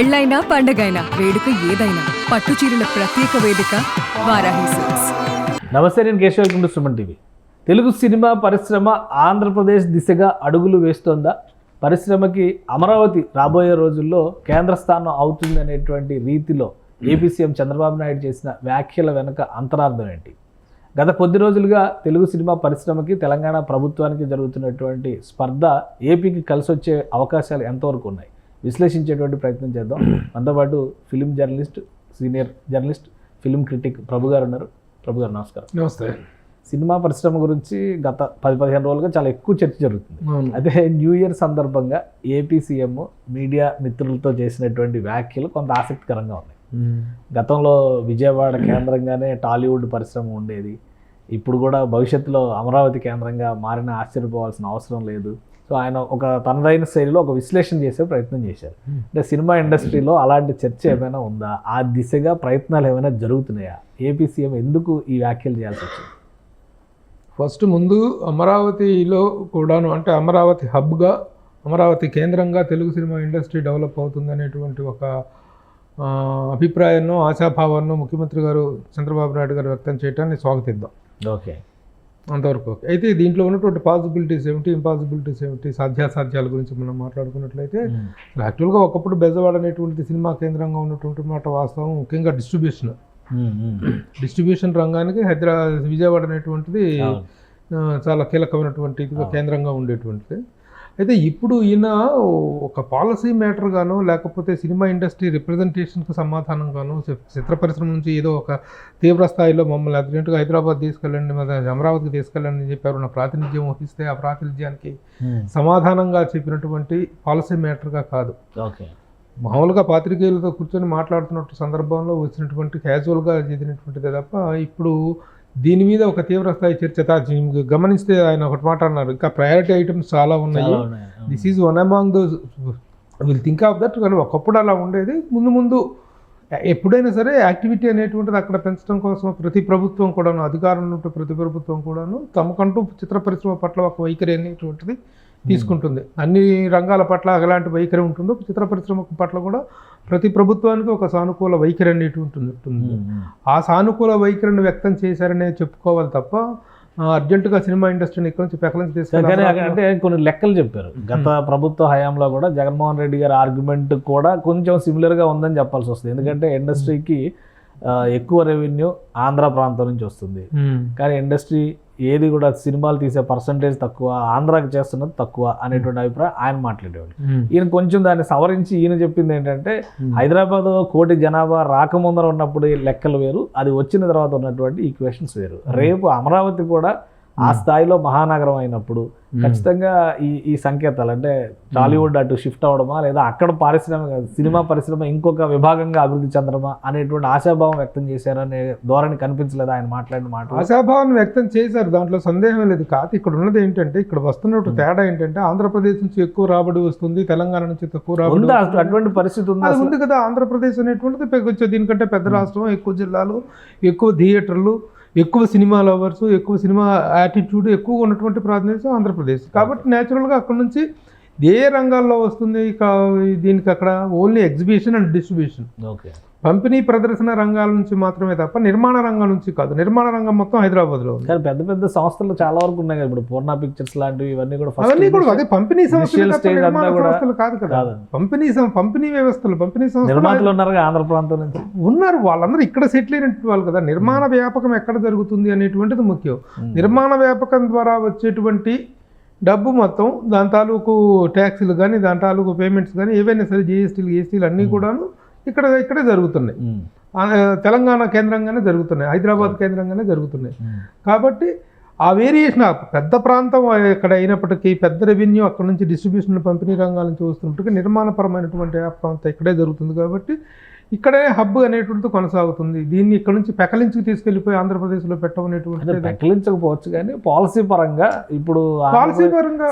పెళ్ళైనా పండగైనా వేడుక ఏదైనా పట్టు చీరల ప్రత్యేక వేదిక వారాహి సిల్క్స్. నమస్తే, నేను కేశవ్ కుండు సుమన్ టీవీ. తెలుగు సినిమా పరిశ్రమ ఆంధ్రప్రదేశ్ దిశగా అడుగులు వేస్తోందా? పరిశ్రమకి అమరావతి రాబోయే రోజుల్లో కేంద్ర స్థానం అవుతుంది అనేటువంటి రీతిలో ఏపీ సీఎం చంద్రబాబు నాయుడు చేసిన వ్యాఖ్యల వెనుక అంతరార్థం ఏంటి? గత కొద్ది రోజులుగా తెలుగు సినిమా పరిశ్రమకి తెలంగాణ ప్రభుత్వానికి జరుగుతున్నటువంటి స్పర్ధ ఏపీకి కలిసి వచ్చే అవకాశాలు ఎంతవరకు ఉన్నాయి విశ్లేషించేటువంటి ప్రయత్నం చేద్దాం. మనతో పాటు film journalist, senior journalist, film critic Prabhu garu ఉన్నారు. ప్రభు గారు నమస్కారం. నమస్తే. సినిమా పరిశ్రమ గురించి గత 10-15 రోజులుగా చాలా ఎక్కువ చర్చ జరుగుతుంది. అదే న్యూ ఇయర్ సందర్భంగా ఏపీ సీఎం మీడియా మిత్రులతో చేసినటువంటి వ్యాఖ్యలు కొంత ఆసక్తికరంగా ఉన్నాయి. గతంలో విజయవాడ కేంద్రంగానే టాలీవుడ్ పరిశ్రమ ఉండేది, ఇప్పుడు కూడా భవిష్యత్తులో అమరావతి కేంద్రంగా మారిన ఆశ్చర్యపోవాల్సిన అవసరం లేదు. సో ఆయన ఒక తనదైన శైలిలో ఒక విశ్లేషణ చేసే ప్రయత్నం చేశారు. అంటే సినిమా ఇండస్ట్రీలో అలాంటి చర్చ ఏమైనా ఉందా? ఆ దిశగా ప్రయత్నాలు ఏమైనా జరుగుతున్నాయా? ఏపీ సీఎం ఎందుకు ఈ వ్యాఖ్యలు చేయాల్సి వచ్చింది? ఫస్ట్ ముందు అమరావతిలో కూడాను, అంటే అమరావతి హబ్గా, అమరావతి కేంద్రంగా తెలుగు సినిమా ఇండస్ట్రీ డెవలప్ అవుతుంది అనేటువంటి ఒక అభిప్రాయాన్ని, ఆశాభావాన్ని ముఖ్యమంత్రి గారు చంద్రబాబు నాయుడు గారు వ్యక్తం చేయడాన్ని స్వాగతిద్దాం. ఓకే, అంతవరకు ఓకే. అయితే దీంట్లో ఉన్నటువంటి పాసిబిలిటీస్ ఏమిటి, ఇంపాసిబిలిటీస్ ఏమిటి, సాధ్యాసాధ్యాల గురించి మనం మాట్లాడుకున్నట్లయితే యాక్చువల్గా ఒకప్పుడు బెజవాడ అనేటువంటి సినిమా కేంద్రంగా ఉన్నటువంటి మాట వాస్తవం. ముఖ్యంగా డిస్ట్రిబ్యూషన్ రంగానికి విజయవాడ అనేటువంటిది చాలా కీలకమైనటువంటి కేంద్రంగా ఉండేటువంటిది. అయితే ఇప్పుడు ఈయన ఒక పాలసీ మ్యాటర్గానో, లేకపోతే సినిమా ఇండస్ట్రీ రిప్రజెంటేషన్కి సమాధానంగానో, చిత్ర పరిశ్రమ నుంచి ఏదో ఒక తీవ్ర స్థాయిలో మమ్మల్ని అర్జెంటుగా హైదరాబాద్ తీసుకెళ్ళండి, అమరావతికి తీసుకెళ్ళండి అని చెప్పారు. నా ప్రాతినిధ్యం వహిస్తే ఆ ప్రాతినిధ్యానికి సమాధానంగా చెప్పినటువంటి పాలసీ మ్యాటర్గా కాదు. ఓకే, మామూలుగా పాత్రికేయులతో కూర్చొని మాట్లాడుతున్నట్టు సందర్భంలో వచ్చినటువంటి క్యాజువల్గా చదివినటువంటిదే తప్ప ఇప్పుడు దీని మీద ఒక తీవ్ర స్థాయి చర్చ గమనిస్తే ఆయన ఒకటి మాట అన్నారు, ఇంకా ప్రయారిటీ ఐటమ్స్ చాలా ఉన్నాయి, this is one among those, will think of that. కానీ ఒకప్పుడు అలా ఉండేది. ముందు ఎప్పుడైనా సరే యాక్టివిటీ అనేటువంటిది అక్కడ పెంచడం కోసం ప్రతి ప్రభుత్వం కూడాను, అధికారంలో ఉంటే ప్రతి ప్రభుత్వం కూడాను తమకంటూ చిత్ర పరిశ్రమ పట్ల ఒక వైఖరి అనేటువంటిది తీసుకుంటుంది. అన్ని రంగాల పట్ల ఎలాంటి వైఖరి ఉంటుందో చిత్ర పరిశ్రమ పట్ల కూడా ప్రతి ప్రభుత్వానికి ఒక సానుకూల వైఖరి అనేటువంటి ఉంటుంది. ఆ సానుకూల వైఖరిని వ్యక్తం చేశారనే చెప్పుకోవాలి తప్ప అర్జెంటుగా సినిమా ఇండస్ట్రీని ఇక్కడ నుంచి పెకలించి తీసుకెళ్ళి అంటే కొన్ని లెక్కలు చెప్పారు. గత ప్రభుత్వ హయాంలో కూడా జగన్మోహన్ రెడ్డి గారి ఆర్గ్యుమెంట్ కూడా కొంచెం సిమిలర్గా ఉందని చెప్పాల్సి వస్తుంది. ఎందుకంటే ఇండస్ట్రీకి ఎక్కువ రెవెన్యూ ఆంధ్ర ప్రాంతం నుంచి వస్తుంది, కానీ ఇండస్ట్రీ ఏది కూడా సినిమాలు తీసే పర్సంటేజ్ తక్కువ, ఆంధ్రాకి చేస్తున్నది తక్కువ అనేటువంటి అభిప్రాయం ఆయన మాట్లాడేవాడు. ఈయన కొంచెం దాన్ని సవరించి ఈయన చెప్పింది ఏంటంటే హైదరాబాద్ 1 కోటి జనాభా రాకముందర ఉన్నప్పుడు లెక్కలు వేరు, అది వచ్చిన తర్వాత ఉన్నటువంటి ఈక్వేషన్స్ వేరు. రేపు అమరావతి కూడా ఆ స్థాయిలో మహానగరం అయినప్పుడు ఖచ్చితంగా ఈ సంకేతాలు, అంటే టాలీవుడ్ అటు షిఫ్ట్ అవడమా, లేదా అక్కడ సినిమా పరిశ్రమ ఇంకొక విభాగంగా అభివృద్ధి చెందడమా అనేటువంటి ఆశాభావం వ్యక్తం చేశారనే ధోరణి కనిపించలేదు ఆయన మాట్లాడిన మాట. ఆశాభావం వ్యక్తం చేశారు, దాంట్లో సందేహం లేదు. కాదు, ఇక్కడ ఉన్నది ఏంటంటే, ఇక్కడ వస్తున్నట్టు తేడా ఏంటంటే ఆంధ్రప్రదేశ్ నుంచి ఎక్కువ రాబడి వస్తుంది, తెలంగాణ నుంచి తక్కువ రాబడి. అటువంటి పరిస్థితి ఉంది కదా. ఆంధ్రప్రదేశ్ అనేటువంటిది కొంచెం దీనికంటే పెద్ద రాష్ట్రం, ఎక్కువ జిల్లాలు, ఎక్కువ థియేటర్లు, ఎక్కువ సినిమా లవర్స్, ఎక్కువ సినిమా యాటిట్యూడ్ ఎక్కువగా ఉన్నటువంటి ప్రాంతం ఆంధ్రప్రదేశ్. కాబట్టి న్యాచురల్గా అక్కడ నుంచి ఏ రంగాల్లో వస్తుంది దీనికి? అక్కడ ఓన్లీ ఎగ్జిబిషన్ అండ్ డిస్ట్రిబ్యూషన్, పంపిణీ ప్రదర్శన రంగాల నుంచి మాత్రమే తప్ప నిర్మాణ రంగం నుంచి కాదు. నిర్మాణ రంగం మొత్తం హైదరాబాద్లో ఉంది. కానీ పెద్ద పెద్ద సంస్థలు చాలా వరకు ఉన్నాయి కదా, ఇప్పుడు పూర్ణ పిక్చర్స్ లాంటివి ఇవన్నీ కూడా అదే పంపిణీ సంస్థలు కాదు కదా. పంపిణీ వ్యవస్థలు, పంపిణీ సంస్థలు ఉన్నారు ఆంధ్ర ప్రాంతం నుంచి ఉన్నారు. వాళ్ళందరూ ఇక్కడ సెటిల్ అయినట్టు వాళ్ళు కదా. నిర్మాణ వ్యాపకం ఎక్కడ జరుగుతుంది అనేటువంటిది ముఖ్యం. నిర్మాణ వ్యాపకం ద్వారా వచ్చేటువంటి డబ్బు మొత్తం, దాని తాలూకు ట్యాక్సులు కానీ, దాని తాలూకు పేమెంట్స్ కానీ, ఏవైనా సరే జిఎస్టీలు అన్నీ కూడాను ఇక్కడే జరుగుతున్నాయి. తెలంగాణ కేంద్రంగానే జరుగుతున్నాయి, హైదరాబాద్ కేంద్రంగానే జరుగుతున్నాయి. కాబట్టి ఆ వేరియేషన్, పెద్ద ప్రాంతం ఎక్కడ అయినప్పటికీ పెద్ద రెవెన్యూ అక్కడ నుంచి డిస్ట్రిబ్యూషన్, పంపిణీ రంగాల నుంచి వస్తున్నప్పటికీ నిర్మాణపరమైనటువంటి ప్రాంతం ఇక్కడే జరుగుతుంది. కాబట్టి ఇక్కడే హబ్ అనేటువంటిది కొనసాగుతుంది. దీన్ని ఇక్కడ నుంచి పెకలించుకు తీసుకెళ్లిపోయి ఆంధ్రప్రదేశ్లో పెట్టమనేటువంటి, పెకలించకపోవచ్చు కానీ పాలసీ పరంగా ఇప్పుడు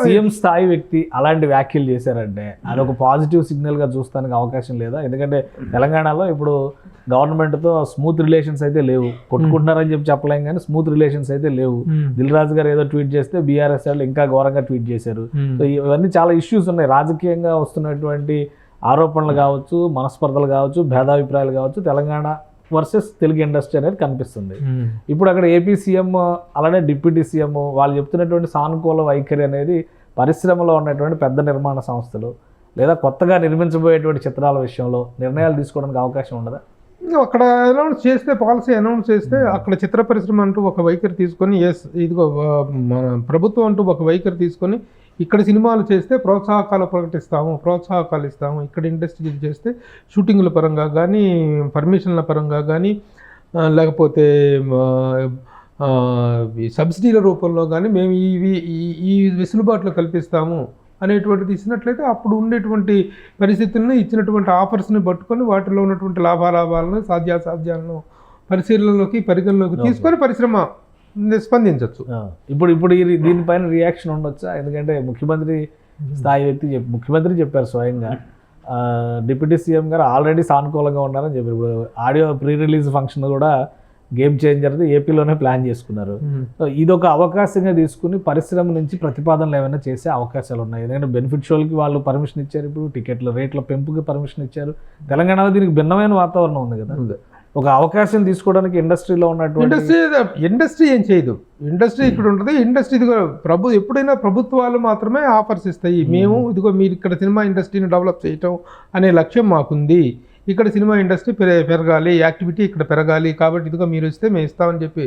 సీఎం స్థాయి వ్యక్తి అలాంటి వ్యాఖ్యలు చేశారంటే అది ఒక పాజిటివ్ సిగ్నల్ గా చూస్తానికి అవకాశం లేదా? ఎందుకంటే తెలంగాణలో ఇప్పుడు గవర్నమెంట్తో స్మూత్ రిలేషన్స్ అయితే లేవు, కొట్టుకుంటున్నారని చెప్పలేం కానీ స్మూత్ రిలేషన్స్ అయితే లేవు. దిల్ రాజు గారు ఏదో ట్వీట్ చేస్తే బీఆర్ఎస్ వాళ్ళు ఇంకా ఘోరంగా ట్వీట్ చేశారు. సో ఇవన్నీ చాలా ఇష్యూస్ ఉన్నాయి. రాజకీయంగా వస్తున్నటువంటి ఆరోపణలు కావచ్చు, మనస్పర్ధలు కావచ్చు, భేదాభిప్రాయాలు కావచ్చు, తెలంగాణ వర్సెస్ తెలుగు ఇండస్ట్రీ అనేది కనిపిస్తుంది. ఇప్పుడు అక్కడ ఏపీ సీఎం అలానే డిప్యూటీ సీఎం వాళ్ళు చెప్తున్నటువంటి సానుకూల వైఖరి అనేది పరిశ్రమలో ఉన్నటువంటి పెద్ద నిర్మాణ సంస్థలు లేదా కొత్తగా నిర్మించబోయేటువంటి చిత్రాల విషయంలో నిర్ణయాలు తీసుకోవడానికి అవకాశం ఉండదా? అక్కడ అనౌన్స్ చేస్తే, పాలసీ అనౌన్స్ చేస్తే అక్కడ చిత్ర పరిశ్రమ అంటూ ఒక వైఖరి తీసుకొని, ఇదిగో మన ప్రభుత్వం అంటూ ఒక వైఖరి తీసుకొని ఇక్కడ సినిమాలు చేస్తే ప్రోత్సాహకాలు ఇస్తాము, ఇక్కడ ఇండస్ట్రీ చేస్తే షూటింగ్ల పరంగా కానీ, పర్మిషన్ల పరంగా కానీ, లేకపోతే సబ్సిడీల రూపంలో కానీ మేము ఈ వెసులుబాట్లు కల్పిస్తాము అనేటువంటిది ఇచ్చినట్లయితే అప్పుడు ఉండేటువంటి పరిస్థితులను, ఇచ్చినటువంటి ఆఫర్స్ని పట్టుకొని వాటిలో ఉన్నటువంటి లాభాలను, సాధ్యాసాధ్యాలను పరిగణలోకి తీసుకొని పరిశ్రమ స్పందించవచ్చు. ఇప్పుడు దీనిపైన రియాక్షన్ ఉండొచ్చా? ఎందుకంటే ముఖ్యమంత్రి స్థాయి వ్యక్తి ముఖ్యమంత్రి చెప్పారు స్వయంగా, డిప్యూటీ సీఎం గారు ఆల్రెడీ సానుకూలంగా ఉన్నారని చెప్పారు. ఇప్పుడు ఆడియో ప్రీ రిలీజ్ ఫంక్షన్ కూడా గేమ్ చేంజర్ది ఏపీలోనే ప్లాన్ చేసుకున్నారు. సో ఇదొక అవకాశంగా తీసుకుని పరిశ్రమ నుంచి ప్రతిపాదనలు ఏమైనా చేసే అవకాశాలు ఉన్నాయి. ఎందుకంటే బెనిఫిట్ షోలకి వాళ్ళు పర్మిషన్ ఇచ్చారు, ఇప్పుడు టికెట్ల రేట్ల పెంపుకి పర్మిషన్ ఇచ్చారు. తెలంగాణలో దీనికి భిన్నమైన వాతావరణం ఉంది కదా. ఒక అవకాశం తీసుకోవడానికి ఇండస్ట్రీలో ఉన్నటువంటి ఇండస్ట్రీ ఏం చేయదు. ఇండస్ట్రీ ఇక్కడ ఉంటుంది. ఇండస్ట్రీ ఇదిగో ఎప్పుడైనా ప్రభుత్వాలు మాత్రమే ఆఫర్స్ ఇస్తాయి. మేము ఇదిగో మీరు ఇక్కడ సినిమా ఇండస్ట్రీని డెవలప్ చేయటం అనే లక్ష్యం మాకుంది, ఇక్కడ సినిమా ఇండస్ట్రీ పెరగాలి, యాక్టివిటీ ఇక్కడ పెరగాలి, కాబట్టి ఇదిగో మీరు ఇస్తే మేము ఇస్తామని చెప్పి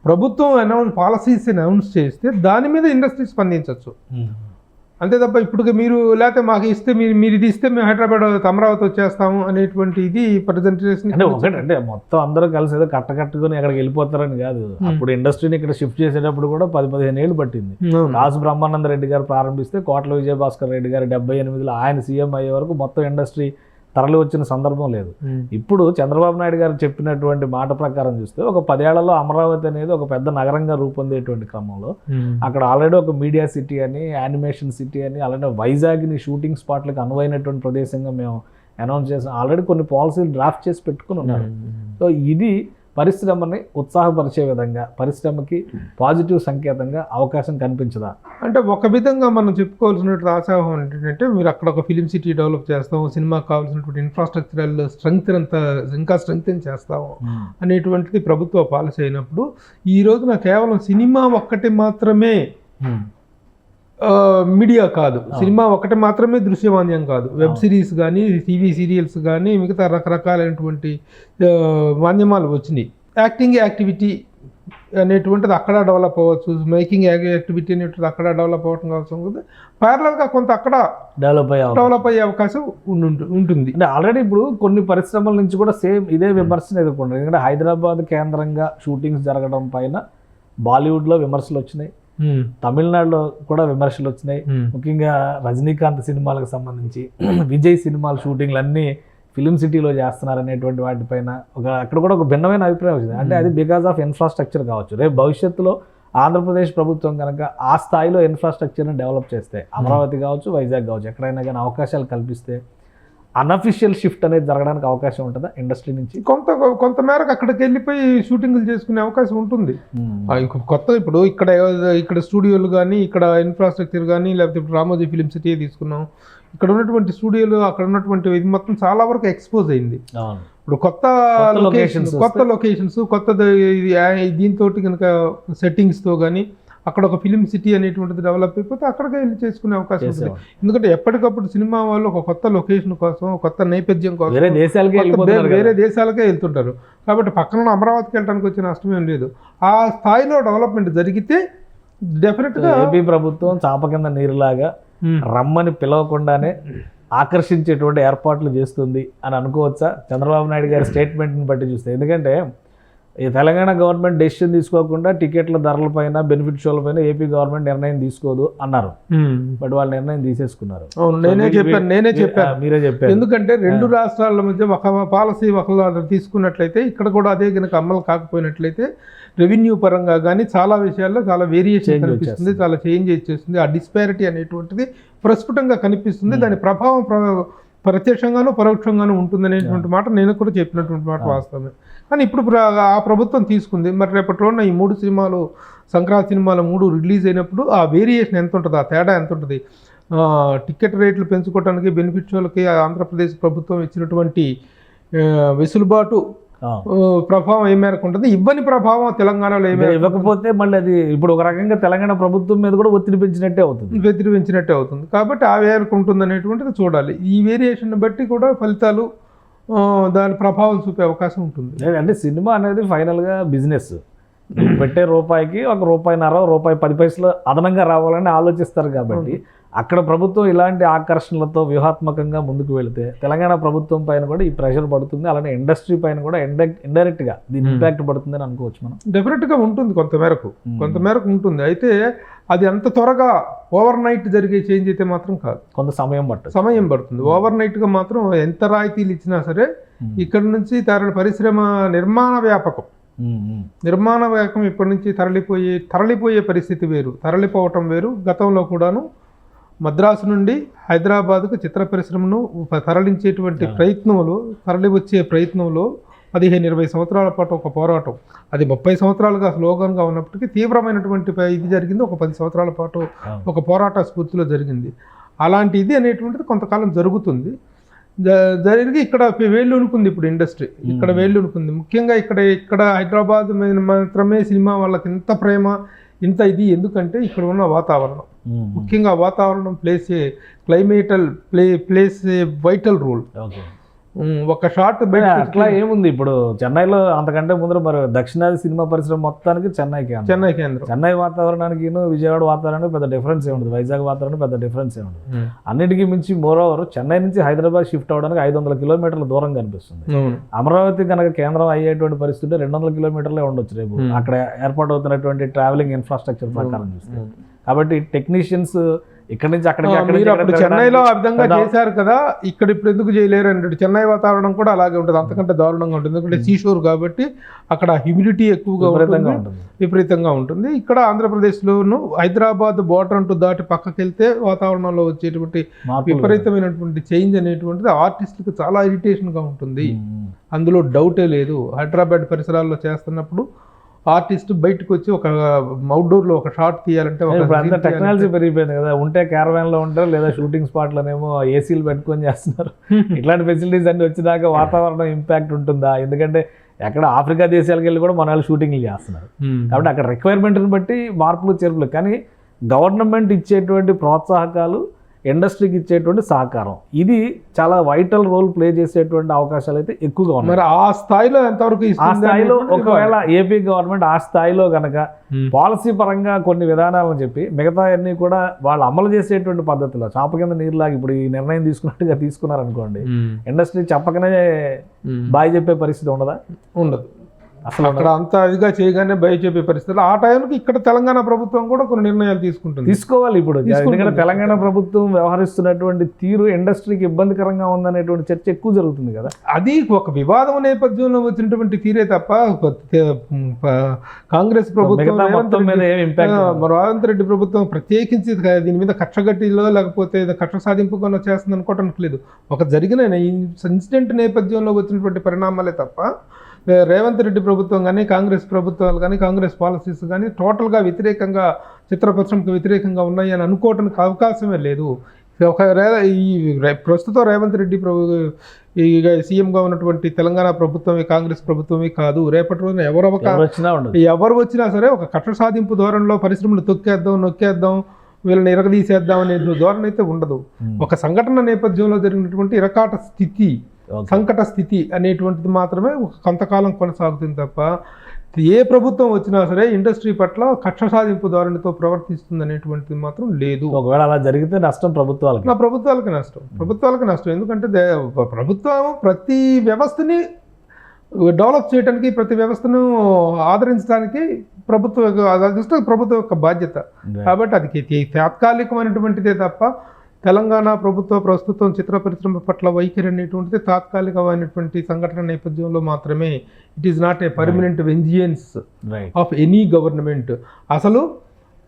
ప్రభుత్వం పాలసీస్ అనౌన్స్ చేస్తే దాని మీద ఇండస్ట్రీ స్పందించవచ్చు. అంతే తప్ప ఇప్పుడు మీరు లేకపోతే మాకు ఇస్తే మీరు ఇది ఇస్తే మేము హైదరాబాద్ అమరావతి వచ్చేస్తాము అనేటువంటి ఇది ప్రజెంటేషన్ అంటే మొత్తం అందరూ కలిసి ఏదో కట్టుకొని అక్కడికి వెళ్ళిపోతారని కాదు. అప్పుడు ఇండస్ట్రీని ఇక్కడ షిఫ్ట్ చేసేటప్పుడు కూడా 10-15 ఏళ్ళు పట్టింది. రాజు బ్రహ్మానంద రెడ్డి గారు ప్రారంభిస్తే కోట్ల విజయభాస్కర్ రెడ్డి గారు 78లో ఆయన సీఎం అయ్యే వరకు మొత్తం ఇండస్ట్రీ తరలి వచ్చిన సందర్భం లేదు. ఇప్పుడు చంద్రబాబు నాయుడు గారు చెప్పినటువంటి మాట ప్రకారం చూస్తే ఒక 10 ఏళ్లలో అమరావతి అనేది ఒక పెద్ద నగరంగా రూపొందేటువంటి క్రమంలో అక్కడ ఆల్రెడీ ఒక మీడియా సిటీ అని, యానిమేషన్ సిటీ అని, అలానే వైజాగ్ని షూటింగ్ స్పాట్లకు అనువైనటువంటి ప్రదేశంగా మేము అనౌన్స్ చేసాం. ఆల్రెడీ కొన్ని పాలసీలు డ్రాఫ్ట్ చేసి పెట్టుకుని ఉన్నారు. సో ఇది పరిశ్రమని ఉత్సాహపరిచే విధంగా, పరిశ్రమకి పాజిటివ్ సంకేతంగా అవకాశం కనిపించదా? అంటే ఒక విధంగా మనం చెప్పుకోవాల్సినటువంటి ఆశాభావం ఏంటంటే, మీరు అక్కడ ఒక ఫిలిం సిటీ డెవలప్ చేస్తాము, సినిమాకి కావాల్సినటువంటి ఇన్ఫ్రాస్ట్రక్చరల్ ఇంకా స్ట్రెంగ్తెన్ చేస్తాము అనేటువంటిది ప్రభుత్వ పాలసీ అయినప్పుడు, ఈ రోజున కేవలం సినిమా ఒక్కటి మాత్రమే మీడియా కాదు, సినిమా ఒకటి మాత్రమే దృశ్యమాన్యం కాదు, వెబ్ సిరీస్ కానీ, టీవీ సీరియల్స్ కానీ, మిగతా రకరకాలైనటువంటి మాధ్యమాలు వచ్చినాయి. యాక్టివిటీ అనేటువంటిది అక్కడ డెవలప్ అవ్వచ్చు, మేకింగ్ యాక్టివిటీ అనేటువంటిది అక్కడ డెవలప్ అవ్వడం అవసరం కదా. ప్యారలల్గా కొంత అక్కడ డెవలప్ అయ్యే అవకాశం ఉంటుంది. అంటే ఆల్రెడీ ఇప్పుడు కొన్ని పరిశ్రమల నుంచి కూడా సేమ్ ఇదే విమర్శను ఎదుర్కొంటారు. ఎందుకంటే హైదరాబాద్ కేంద్రంగా షూటింగ్స్ జరగడం పైన బాలీవుడ్లో విమర్శలు వచ్చినాయి, తమిళనాడులో కూడా విమర్శలు వచ్చినాయి. ముఖ్యంగా రజనీకాంత్ సినిమాలకు సంబంధించి విజయ్ సినిమాల షూటింగ్లు అన్నీ ఫిలిం సిటీలో చేస్తున్నారు అనేటువంటి వాటిపైన అక్కడ కూడా ఒక భిన్నమైన అభిప్రాయం వచ్చింది. అంటే అది బికాస్ ఆఫ్ ఇన్ఫ్రాస్ట్రక్చర్ కావచ్చు. రేపు భవిష్యత్తులో ఆంధ్రప్రదేశ్ ప్రభుత్వం కనుక ఆ స్థాయిలో ఇన్ఫ్రాస్ట్రక్చర్ని డెవలప్ చేస్తే, అమరావతి కావచ్చు, వైజాగ్ కావచ్చు, ఎక్కడైనా కానీ అవకాశాలు కల్పిస్తే అన్అఫిషియల్ షిఫ్ట్ అనేది జరగడానికి అవకాశం ఉంటుందా ఇండస్ట్రీ నుంచి? కొంత మేరకు అక్కడికి వెళ్ళిపోయి షూటింగ్లు చేసుకునే అవకాశం ఉంటుంది. కొత్త ఇప్పుడు ఇక్కడ స్టూడియోలు కానీ, ఇక్కడ ఇన్ఫ్రాస్ట్రక్చర్ కానీ, లేకపోతే ఇప్పుడు రామోజీ ఫిలిం సిటీ తీసుకున్నాం, ఇక్కడ ఉన్నటువంటి స్టూడియోలు, అక్కడ ఉన్నటువంటి ఇది మొత్తం చాలా వరకు ఎక్స్పోజ్ అయింది. ఇప్పుడు కొత్త లొకేషన్స్ కొత్త దీంతో కనుక సెట్టింగ్స్తో కానీ అక్కడ ఒక ఫిలిం సిటీ అనేటువంటిది డెవలప్ అయిపోతే అక్కడికి వెళ్ళి చేసుకునే అవకాశం ఉంటుంది. ఎందుకంటే ఎప్పటికప్పుడు సినిమా వాళ్ళు ఒక కొత్త లొకేషన్ కోసం, కొత్త నేపథ్యం కోసం వేరే దేశాలకే వెళ్తుంటారు. కాబట్టి పక్కన అమరావతికి వెళ్ళడానికి వచ్చిన నష్టమేం లేదు. ఆ స్థాయిలో డెవలప్మెంట్ జరిగితే డెఫినెట్గా ఏపీ ప్రభుత్వం చాప కింద నీరులాగా రమ్మని పిలవకుండానే ఆకర్షించేటువంటి ఏర్పాట్లు చేస్తుంది అని అనుకోవచ్చా చంద్రబాబు నాయుడు గారి స్టేట్మెంట్ని బట్టి చూస్తే? ఎందుకంటే ఈ తెలంగాణ గవర్నమెంట్ డెసిషన్ తీసుకోకుండా టికెట్ల ధరలపైన, బెనిఫిట్ షోలపైన ఏపీ గవర్నమెంట్ నిర్ణయం తీసుకోదు అన్నారు. బట్ వాళ్ళు నిర్ణయం తీసేసుకున్నారు. నేనే చెప్పాను మీరే చెప్పారు. ఎందుకంటే రెండు రాష్ట్రాల మధ్య ఒక పాలసీ ఒకలా తీసుకున్నట్లయితే, ఇక్కడ కూడా అదే కనుక అమలు కాకపోయినట్లయితే రెవెన్యూ పరంగా కానీ చాలా విషయాల్లో చాలా వేరియేషన్ కనిపిస్తుంది, చాలా చేంజ్ వచ్చేస్తుంది. ఆ డిస్పారిటీ అనేటువంటిది ప్రస్ఫుటంగా కనిపిస్తుంది. దాని ప్రభావం ప్రత్యక్షంగానూ పరోక్షంగానూ ఉంటుందనేటువంటి మాట నేను కూడా చెప్పినటువంటి మాట వాస్తవమే. కానీ ఇప్పుడు ఆ ప్రభుత్వం తీసుకుంది. మరి రేపట్లో ఈ 3 సినిమాలు, సంక్రాంతి సినిమాలు 3 రిలీజ్ అయినప్పుడు ఆ వేరియేషన్ ఎంత ఉంటుంది, ఆ తేడా ఎంత ఉంటుంది? టికెట్ రేట్లు పెంచుకోవడానికి బెనిఫిట్ వాళ్ళకి ఆంధ్రప్రదేశ్ ప్రభుత్వం ఇచ్చినటువంటి వెసులుబాటు ప్రభావం ఏ మేరకు ఉంటుంది, ఇవ్వని ప్రభావం తెలంగాణలో ఏ మేరకు ఇవ్వకపోతే మళ్ళీ అది ఇప్పుడు ఒక రకంగా తెలంగాణ ప్రభుత్వం మీద కూడా ఒత్తిడి పెంచినట్టే అవుతుంది. వ్యతిరేకించినట్టే అవుతుంది. కాబట్టి ఆ మేరకు ఉంటుంది అనేటువంటిది చూడాలి. ఈ వేరియేషన్ బట్టి కూడా ఫలితాలు దాని ప్రభావం చూపే అవకాశం ఉంటుంది. అంటే సినిమా అనేది ఫైనల్గా బిజినెస్. పెట్టే రూపాయికి ₹1.5 ₹10 అదనంగా రావాలని ఆలోచిస్తారు. కాబట్టి అక్కడ ప్రభుత్వం ఇలాంటి ఆకర్షణలతో వ్యూహాత్మకంగా ముందుకు వెళితే తెలంగాణ ప్రభుత్వం పైన కూడా ఈ ప్రెషర్ పడుతుంది. అలానే ఇండస్ట్రీ పైన కూడా ఇండైరెక్ట్గా దీని ఇంపాక్ట్ పడుతుంది అని అనుకోవచ్చు మనం. డెఫినెట్గా ఉంటుంది, కొంతమేరకు ఉంటుంది. అయితే అది అంత త్వరగా ఓవర్ నైట్ జరిగే చేంజ్ అయితే మాత్రం కాదు, కొంత సమయం పడుతుంది. ఓవర్ నైట్గా మాత్రం ఎంత రాయితీలు ఇచ్చినా సరే ఇక్కడ నుంచి పరిశ్రమ నిర్మాణ వ్యాపకం ఇప్పటి నుంచి తరలిపోయే పరిస్థితి వేరు, తరలిపోవటం వేరు. గతంలో కూడాను మద్రాసు నుండి హైదరాబాద్కు చిత్ర పరిశ్రమను తరలించేటువంటి తరలి వచ్చే ప్రయత్నంలో 15-20 సంవత్సరాల పాటు ఒక పోరాటం, అది 30 సంవత్సరాలుగా స్లోగన్గా ఉన్నప్పటికీ తీవ్రమైనటువంటి ఇది జరిగింది. ఒక 10 సంవత్సరాల పాటు ఒక పోరాట స్ఫూర్తిలో జరిగింది. అలాంటి ఇది అనేటువంటిది కొంతకాలం జరుగుతుంది. జరిగి ఇక్కడ వేళ్ళు ఉనుకుంది. ఇప్పుడు ఇండస్ట్రీ ఇక్కడ వేళ్ళు ఉనుకుంది. ముఖ్యంగా ఇక్కడ హైదరాబాద్ మాత్రమే సినిమా వాళ్ళకి ఇంత ప్రేమ, ఇంత ఇది ఎందుకంటే ఇక్కడ ఉన్న వాతావరణం, ముఖ్యంగా వాతావరణం ప్లేస్ వైటల్ రోల్. ఒక షాట్ బయట అట్లా ఏముంది ఇప్పుడు చెన్నైలో అంతకంటే ముందర మరి దక్షిణాది సినిమా పరిశ్రమ మొత్తానికి చెన్నై కేంద్రం. చెన్నై వాతావరణానికి విజయవాడ వాతావరణానికి పెద్ద డిఫరెన్స్ ఏముంది, వైజాగ్ వాతావరణం పెద్ద డిఫరెన్స్ ఏముంది. అన్నిటికీ మించి మోరోవర్ చెన్నై నుంచి హైదరాబాద్ షిఫ్ట్ అవడానికి 500 కిలోమీటర్ల దూరం కనిపిస్తుంది. అమరావతి కనుక కేంద్రం అయ్యేటువంటి పరిస్థితి 200 కిలోమీటర్లే ఉండొచ్చు రేపు అక్కడ ఏర్పాటు అవుతున్నటువంటి ట్రావెలింగ్ ఇన్ఫ్రాస్ట్రక్చర్ ప్రకారం చూస్తే. కాబట్టి టెక్నీషియన్స్ ఇక్కడ నుంచి అక్కడికి చెన్నైలో ఆ విధంగా చేశారు కదా, ఇక్కడ ఇప్పుడు ఎందుకు చేయలేరు అంటే చెన్నై వాతావరణం కూడా అలాగే ఉంటుంది, అంతకంటే దారుణంగా ఉంటుంది. ఎందుకంటే సీషోర్ కాబట్టి అక్కడ హ్యూమిడిటీ ఎక్కువగా విపరీతంగా ఉంటుంది. ఇక్కడ ఆంధ్రప్రదేశ్లోను హైదరాబాద్ బోర్డర్ అంటూ దాటి పక్కకి వెళ్తే వాతావరణంలో వచ్చేటువంటి విపరీతమైనటువంటి చేంజ్ అనేటువంటిది ఆర్టిస్టులకు చాలా ఇరిటేషన్గా ఉంటుంది. అందులో డౌటే లేదు. హైదరాబాద్ పరిసరాల్లో చేస్తున్నప్పుడు ఆర్టిస్ట్ బయటకు వచ్చి ఒక అవుట్డోర్లో ఒక షాట్ తీయాలంటే అంత టెక్నాలజీ పెరిగిపోయింది కదా. ఉంటే క్యారవాన్లో ఉంటారు, లేదా షూటింగ్ స్పాట్లోనేమో ఏసీలు పెట్టుకొని చేస్తున్నారు. ఇట్లాంటి ఫెసిలిటీస్ అన్ని వచ్చినాక వాతావరణం ఇంపాక్ట్ ఉంటుందా? ఎందుకంటే ఎక్కడ ఆఫ్రికా దేశాలకు వెళ్ళి కూడా మన వాళ్ళు షూటింగ్లు చేస్తున్నారు. కాబట్టి అక్కడ రిక్వైర్మెంట్ని బట్టి మార్పులు చేర్పులు. కానీ గవర్నమెంట్ ఇచ్చేటువంటి ప్రోత్సాహకాలు, ఇండస్ట్రీకి ఇచ్చేటువంటి సహకారం, ఇది చాలా వైటల్ రోల్ ప్లే చేసేటువంటి అవకాశాలు అయితే ఎక్కువగా ఉన్నాయి. మరి ఆ స్థాయిలో ఎంతవరకు ఆ స్థాయిలో ఒకవేళ ఏపీ గవర్నమెంట్ ఆ స్థాయిలో కనుక పాలసీ పరంగా కొన్ని విధానాలను చెప్పి మిగతా అన్ని కూడా వాళ్ళు అమలు చేసేటువంటి పద్ధతిలో చాప కింద నీరులాగా ఇప్పుడు ఈ నిర్ణయం తీసుకున్నట్టుగా తీసుకున్నారనుకోండి, ఇండస్ట్రీ చెప్పకనే బాయ్ చెప్పే పరిస్థితి ఉండదు. అసలు అక్కడ అంత ఇదిగా చేయగానే బయ చెప్పే పరిస్థితులు ఆ టైంకి ఇక్కడ తెలంగాణ ప్రభుత్వం కూడా కొన్ని నిర్ణయాలు తీసుకోవాలి. ఇప్పుడు ఎందుకంటే తెలంగాణ ప్రభుత్వం వ్యవహరిస్తున్నటువంటి తీరు ఇండస్ట్రీకి ఇబ్బందికరంగా ఉందనేటువంటి చర్చ ఎక్కువ జరుగుతుంది కదా. అది ఒక వివాదం నేపథ్యంలో వచ్చినటువంటి తీరే తప్ప కాంగ్రెస్ ప్రభుత్వం రేవంత్ రెడ్డి ప్రభుత్వం ప్రత్యేకించి దీని మీద కక్షగట్టిలో లేకపోతే కక్ష సాధింపుగా చేస్తుంది అనుకోవటానికి లేదు. ఒక జరిగిన ఇన్సిడెంట్ నేపథ్యంలో వచ్చినటువంటి పరిణామాలే తప్ప రేవంత్ రెడ్డి ప్రభుత్వం కానీ కాంగ్రెస్ ప్రభుత్వాలు కానీ కాంగ్రెస్ పాలసీస్ కానీ టోటల్గా వ్యతిరేకంగా చిత్ర పరిశ్రమకు వ్యతిరేకంగా ఉన్నాయి అని అనుకోవటానికి అవకాశమే లేదు. ఈ ప్రస్తుతం రేవంత్ రెడ్డి సీఎంగా ఉన్నటువంటి తెలంగాణ ప్రభుత్వమే కాంగ్రెస్ ప్రభుత్వమే కాదు, రేపటి రోజున ఎవరు వచ్చినా సరే ఒక కక్ష సాధింపు ధోరణిలో పరిశ్రమలు నొక్కేద్దాం వీళ్ళని ఇరగదీసేద్దాం అనే ధోరణి అయితే ఉండదు. ఒక సంఘటన నేపథ్యంలో జరిగినటువంటి సంకట స్థితి అనేటువంటిది మాత్రమే కొంతకాలం కొనసాగుతుంది తప్ప ఏ ప్రభుత్వం వచ్చినా సరే ఇండస్ట్రీ పట్ల కక్ష సాధింపు ధోరణితో ప్రవర్తిస్తుంది అనేటువంటిది మాత్రం లేదు. ఒకవేళ అలా జరిగితే నష్టం ప్రభుత్వాలకి నష్టం. ఎందుకంటే ప్రభుత్వం ప్రతి వ్యవస్థని డెవలప్ చేయడానికి, ప్రతి వ్యవస్థను ఆదరించడానికి ప్రభుత్వం యొక్క బాధ్యత. కాబట్టి అది తాత్కాలికమైనటువంటిదే తప్ప తెలంగాణ ప్రభుత్వ ప్రస్తుతం చిత్ర పరిశ్రమ పట్ల వైఖరి అనేటువంటిది తాత్కాలికమైనటువంటి సంఘటన నేపథ్యంలో మాత్రమే. It is not a permanent vengeance of any government. అసలు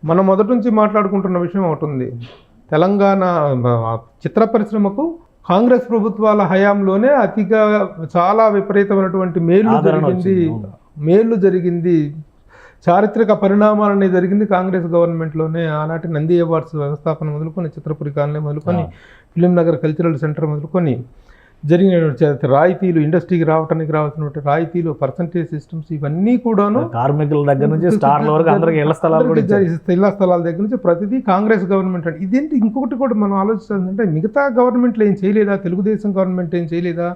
మనం మొదటి నుంచి మాట్లాడుకుంటున్న విషయం ఒకటి ఉంది. తెలంగాణ చిత్ర పరిశ్రమకు కాంగ్రెస్ ప్రభుత్వాల హయాంలోనే చాలా విపరీతమైనటువంటి మేలు జరిగింది. చారిత్రక పరిణామాలన్నీ జరిగింది కాంగ్రెస్ గవర్నమెంట్లోనే. ఆనాటి నంది అవార్డ్స్ వ్యవస్థాపన మొదలుకొని, చిత్రపురి కాలనీ మొదలుకొని, ఫిలిం నగర్ కల్చరల్ సెంటర్ మొదలుకొని జరిగినటువంటి రాయితీలు, ఇండస్ట్రీకి రావడానికి రావాల్సినటువంటి రాయితీలు, పర్సంటేజ్ సిస్టమ్స్, ఇవన్నీ కూడాను కార్మికుల దగ్గర నుంచి స్టార్ల వరకు అందరికి ఇళ్ల స్థలాలు కూడా ఇచ్చారు. ఇళ్ల స్థలాల దగ్గర నుంచి ప్రతిదీ కాంగ్రెస్ గవర్నమెంట్ అంటే. ఇదేంటి ఇంకొకటి కూడా మనం ఆలోచించాలంటే, మిగతా గవర్నమెంట్లు ఏం చేయలేదా? తెలుగుదేశం గవర్నమెంట్ ఏం చేయలేదా?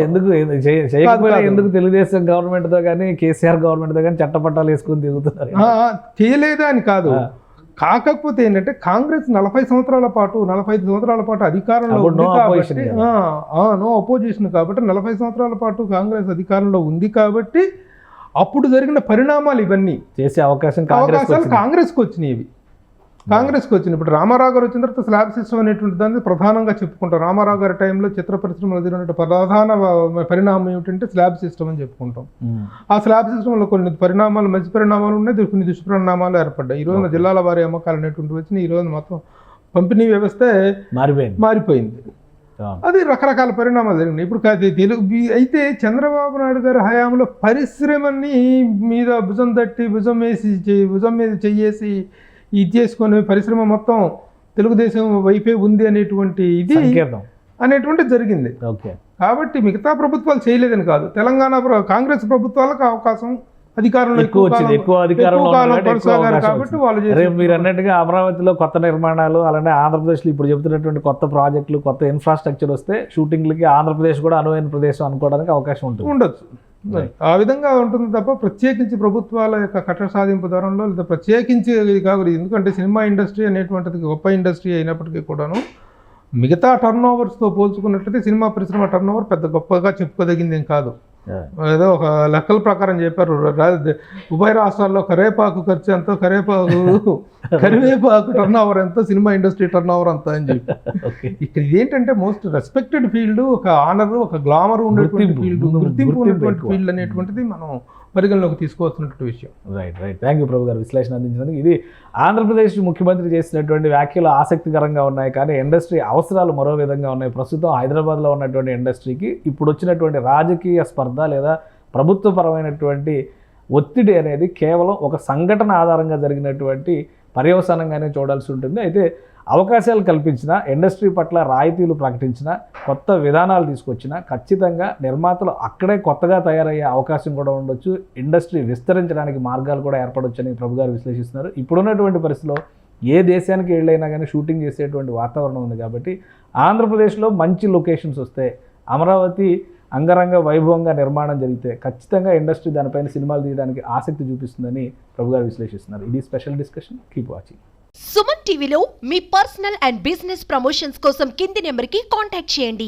ఎందుకు చేయకపోయినా ఎందుకు తెలుగుదేశం గవర్నమెంట్తో కానీ కేసీఆర్ గవర్నమెంట్తో కానీ చట్టపట్టాలు వేసుకుని తిరుగుతున్నారు? చేయలేదా అని కాదు, కాకపోతే ఏంటంటే కాంగ్రెస్ 45 సంవత్సరాల పాటు 45 సంవత్సరాల పాటు అధికారంలో ఉంది కాబట్టి, నో అపోజిషన్ కాబట్టి 45 సంవత్సరాల పాటు కాంగ్రెస్ అధికారంలో ఉంది కాబట్టి అప్పుడు జరిగిన పరిణామాలు ఇవన్నీ చేసే అవకాశాలు కాంగ్రెస్కి వచ్చినాయి. కాంగ్రెస్కి వచ్చింది. ఇప్పుడు రామారావు గారు వచ్చిన తర్వాత స్లాబ్ సిస్టమ్ అనేటువంటి దాన్ని ప్రధానంగా చెప్పుకుంటాం. రామారావు గారి టైంలో చిత్ర పరిశ్రమలో జరిగిన ప్రధాన పరిణామం ఏమిటంటే స్లాబ్ సిస్టమ్ అని చెప్పుకుంటాం. ఆ స్లాబ్ సిస్టంలో కొన్ని పరిణామాలు, మంచి పరిణామాలు ఉన్నాయి, కొన్ని దుష్పరిణామాలు ఏర్పడ్డాయి. ఈ రోజున జిల్లాల వారి అమ్మకాలు అనేటువంటి వచ్చినాయి. ఈ రోజున మొత్తం పంపిణీ వ్యవస్థే మారిపోయింది. అది రకరకాల పరిణామాలు జరిగినాయి. ఇప్పుడు తెలుగు అయితే చంద్రబాబు నాయుడు గారి హయాంలో పరిశ్రమని మీద భుజం తట్టి, భుజం మీద చెయ్యేసి ఇది చేసుకొని పరిశ్రమ మొత్తం తెలుగుదేశం వైపే ఉంది అనేటువంటి జరిగింది. కాబట్టి మిగతా ప్రభుత్వాలు చేయలేదని కాదు, తెలంగాణ కాంగ్రెస్ ప్రభుత్వాలకు అవకాశం, అధికారంలో ఎక్కువ అధికారంలో కాబట్టి వాళ్ళు. మీరు అన్నట్టుగా అమరావతిలో కొత్త నిర్మాణాలు, అలానే ఆంధ్రప్రదేశ్లో ఇప్పుడు చెబుతున్నటువంటి కొత్త ప్రాజెక్టులు, కొత్త ఇన్ఫ్రాస్ట్రక్చర్ వస్తే షూటింగ్లకి ఆంధ్రప్రదేశ్ కూడా అనువైన ప్రదేశం అనుకోవడానికి అవకాశం ఉండొచ్చు. ఆ విధంగా ఉంటుంది తప్ప ప్రత్యేకించి ప్రభుత్వాల యొక్క కట్ట సాధింపు ధోరణిలో లేదా ప్రత్యేకించి కాదు. ఎందుకంటే సినిమా ఇండస్ట్రీ అనేటువంటిది గొప్ప ఇండస్ట్రీ అయినప్పటికీ కూడాను మిగతా టర్న్ ఓవర్స్తో పోల్చుకున్నట్లయితే సినిమా పరిశ్రమ టర్న్ ఓవర్ పెద్ద గొప్పగా చెప్పుకోదగింది ఏం కాదు. ఏదో ఒక లెక్కల ప్రకారం చెప్పారు, ఉభయ రాష్ట్రాల్లో కరివేపాకు ఖర్చు ఎంతో, కరివేపాకు టర్న్ ఓవర్ ఎంతో, సినిమా ఇండస్ట్రీ టర్న్ ఓవర్ అంతా అని చెప్పి. ఇక్కడ ఇదేంటంటే మోస్ట్ రెస్పెక్టెడ్ ఫీల్డ్, ఒక ఆనర్, ఒక గ్లామర్ ఉండేటువంటి ఫీల్డ్, గుర్తింపు ఉన్నటువంటి ఫీల్డ్ అనేటువంటిది మనం పరిగణలోకి తీసుకోవాల్సినటువంటి విషయం. రైట్. థ్యాంక్ యూ ప్రభు గారు విశ్లేషణ అందించినందుకు. ఇది ఆంధ్రప్రదేశ్ ముఖ్యమంత్రి చేసినటువంటి వ్యాఖ్యలు ఆసక్తికరంగా ఉన్నాయి, కానీ ఇండస్ట్రీ అవసరాలు మరో విధంగా ఉన్నాయి. ప్రస్తుతం హైదరాబాద్లో ఉన్నటువంటి ఇండస్ట్రీకి ఇప్పుడు వచ్చినటువంటి రాజకీయ స్పర్ధ లేదా ప్రభుత్వపరమైనటువంటి ఒత్తిడి అనేది కేవలం ఒక సంఘటన ఆధారంగా జరిగినటువంటి పర్యవసానంగానే చూడాల్సి ఉంటుంది. అయితే అవకాశాలు కల్పించిన, ఇండస్ట్రీ పట్ల రాయితీలు ప్రకటించిన, కొత్త విధానాలు తీసుకొచ్చిన ఖచ్చితంగా నిర్మాతలు అక్కడే కొత్తగా తయారయ్యే అవకాశం కూడా ఉండొచ్చు. ఇండస్ట్రీ విస్తరించడానికి మార్గాలు కూడా ఏర్పడొచ్చని ప్రభు గారు విశ్లేషిస్తున్నారు. ఇప్పుడున్నటువంటి పరిస్థితిలో ఏ దేశానికి వెళ్ళైనా కానీ షూటింగ్ చేసేటువంటి వాతావరణం ఉంది కాబట్టి ఆంధ్రప్రదేశ్లో మంచి లొకేషన్స్ వస్తే, అమరావతి అంగరంగ వైభవంగా నిర్మాణం జరిగితే ఖచ్చితంగా ఇండస్ట్రీ దానిపైన సినిమాలు తీయడానికి ఆసక్తి చూపిస్తుందని ప్రభు గారు విశ్లేషిస్తున్నారు. ఇది special discussion. Keep watching. Suman టీవీలో మీ పర్సనల్ అండ్ బిజినెస్ ప్రమోషన్స్ కోసం కింది నెంబర్కి కాంటాక్ట్ చేయండి.